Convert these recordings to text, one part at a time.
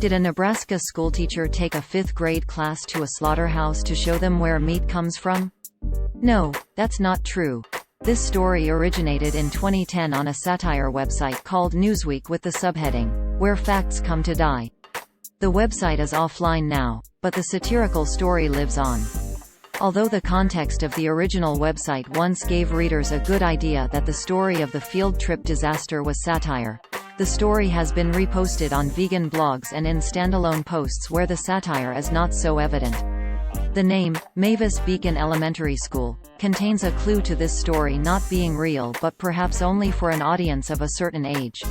Did a Nebraska schoolteacher take a 5th grade class to a slaughterhouse to show them where meat comes from? No, that's not true. This story originated in 2010 on a satire website called Newsweek with the subheading, "Where Facts Come to Die." The website is offline now, but the satirical story lives on. Although the context of the original website once gave readers a good idea that the story of the field trip disaster was satire, the story has been reposted on vegan blogs and in standalone posts where the satire is not so evident. The name, Mavis Beacon Elementary School, contains a clue to this story not being real but perhaps only for an audience of a certain age.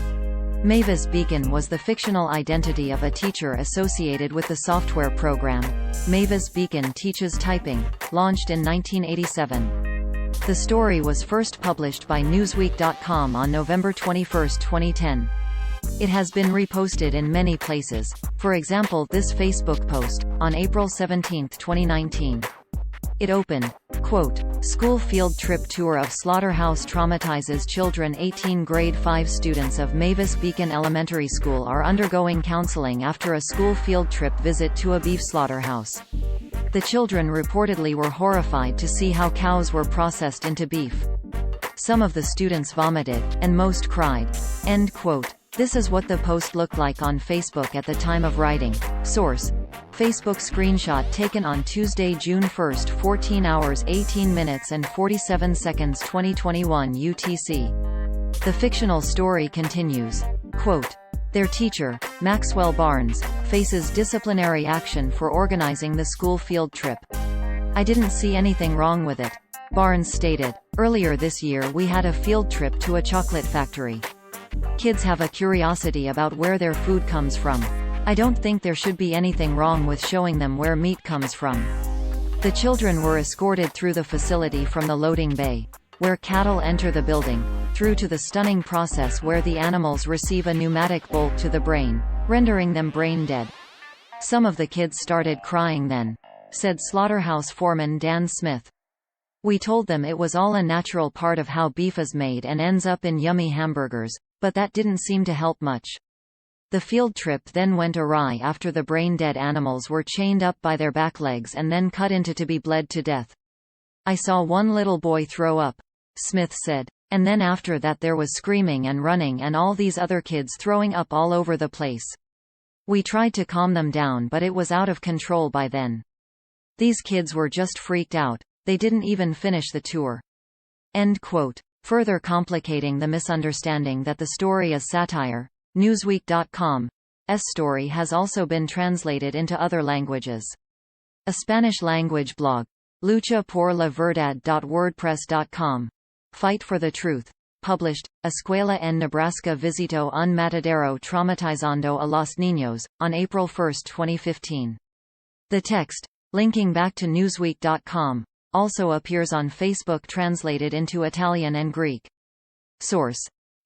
Mavis Beacon was the fictional identity of a teacher associated with the software program, Mavis Beacon Teaches Typing, launched in 1987. The story was first published by Newsweek.com on November 21, 2010. It has been reposted in many places, for example this Facebook post, on April 17, 2019. It opened, quote, "School field trip tour of Slaughterhouse traumatizes children." 18 grade 5 students of Mavis Beacon Elementary School are undergoing counseling after a school field trip visit to a beef slaughterhouse. The children reportedly were horrified to see how cows were processed into beef. Some of the students vomited, and most cried. End quote. This is what the post looked like on Facebook at the time of writing. Source: Facebook screenshot taken on Tuesday, June 1, 14 hours 18 minutes and 47 seconds 2021 UTC. The fictional story continues. Quote, "Their teacher, Maxwell Barnes, faces disciplinary action for organizing the school field trip. I didn't see anything wrong with it," Barnes stated. "Earlier this year we had a field trip to a chocolate factory. Kids have a curiosity about where their food comes from. I don't think there should be anything wrong with showing them where meat comes from." The children were escorted through the facility from the loading bay, where cattle enter the building, through to the stunning process where the animals receive a pneumatic bolt to the brain, rendering them brain dead. "Some of the kids started crying then," said slaughterhouse foreman Dan Smith. "We told them it was all a natural part of how beef is made and ends up in yummy hamburgers, but that didn't seem to help much." The field trip then went awry after the brain-dead animals were chained up by their back legs and then cut into to be bled to death. "I saw one little boy throw up," Smith said, "and then after that there was screaming and running and all these other kids throwing up all over the place. We tried to calm them down but it was out of control by then. These kids were just freaked out. They didn't even finish the tour." End quote. Further complicating the misunderstanding that the story is satire, Newsweek.com's story has also been translated into other languages. A Spanish-language blog, Lucha por la Verdad.wordpress.com, Fight for the Truth, published, Escuela en Nebraska visitó un matadero traumatizando a los niños, on April 1, 2015. The text, linking back to Newsweek.com, also appears on Facebook translated into Italian and Greek. Source: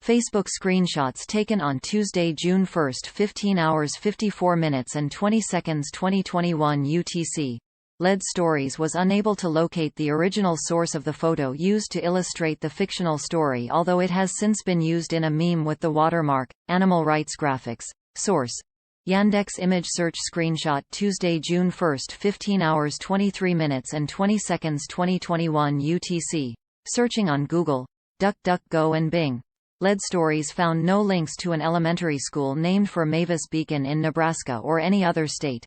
Facebook screenshots taken on Tuesday, June 1, 15 hours 54 minutes and 20 seconds 2021 UTC. LED Stories was unable to locate the original source of the photo used to illustrate the fictional story, although it has since been used in a meme with the watermark, Animal Rights Graphics. Source: Yandex Image Search Screenshot Tuesday, June 1, 15 hours 23 minutes and 20 seconds 2021 UTC. Searching on Google, DuckDuckGo and Bing. LED Stories found no links to an elementary school named for Mavis Beacon in Nebraska or any other state.